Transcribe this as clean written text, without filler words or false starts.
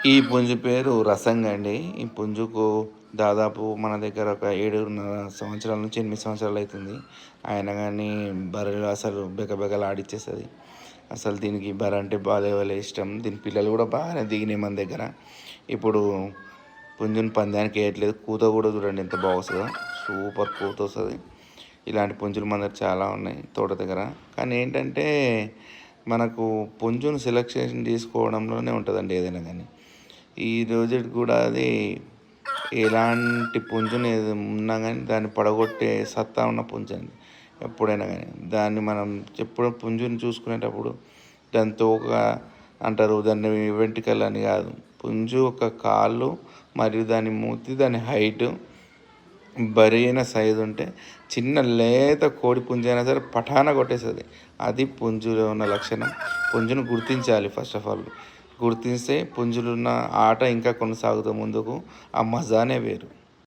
ఈ పుంజు పేరు రసంగి అండి. ఈ పుంజుకు దాదాపు మన దగ్గర ఒక 7.5 సంవత్సరాల నుంచి 8 సంవత్సరాలు అవుతుంది. అయినా కానీ బర్రెలు అసలు బెకబెకలాడిచ్చేస్తుంది. అసలు దీనికి బర్రె అంటే బాలే ఇష్టం. దీని పిల్లలు కూడా బాగానే దిగినాయి మన దగ్గర. ఇప్పుడు పుంజుని పందానికి వేయట్లేదు. కూత కూడా చూడండి ఎంత బాగా వస్తుందో, సూపర్ కూత వస్తుంది. ఇలాంటి పుంజులు మన దగ్గర చాలా ఉన్నాయి తోట దగ్గర. కానీ ఏంటంటే మనకు పుంజును సెలెక్షన్ తీసుకోవడంలోనే ఉంటుందండి ఏదైనా కానీ. ఈ రోజుకి కూడా అది ఎలాంటి పుంజుని ఉన్నా కానీ దాన్ని పడగొట్టే సత్తా ఉన్న పుంజు అండి ఎప్పుడైనా కానీ. దాన్ని మనం ఎప్పుడు పుంజుని చూసుకునేటప్పుడు దాని తోక అంటారు, దాన్ని వెంట్రుకలు అని కాదు. పుంజు ఒక కాళ్ళు మరియు దాని మూతి, దాని హైటు, బరైన సైజు ఉంటే చిన్న లేత కోడి పుంజు అయినా సరే పఠాన కొట్టేస్తుంది. అది పుంజులో ఉన్న లక్షణం. పుంజును గుర్తించాలి ఫస్ట్ ఆఫ్ ఆల్. గుర్తిస్తే పుంజులున్న ఆట ఇంకా కొనసాగుతూ ముందుకు. ఆ మజానే వేరు.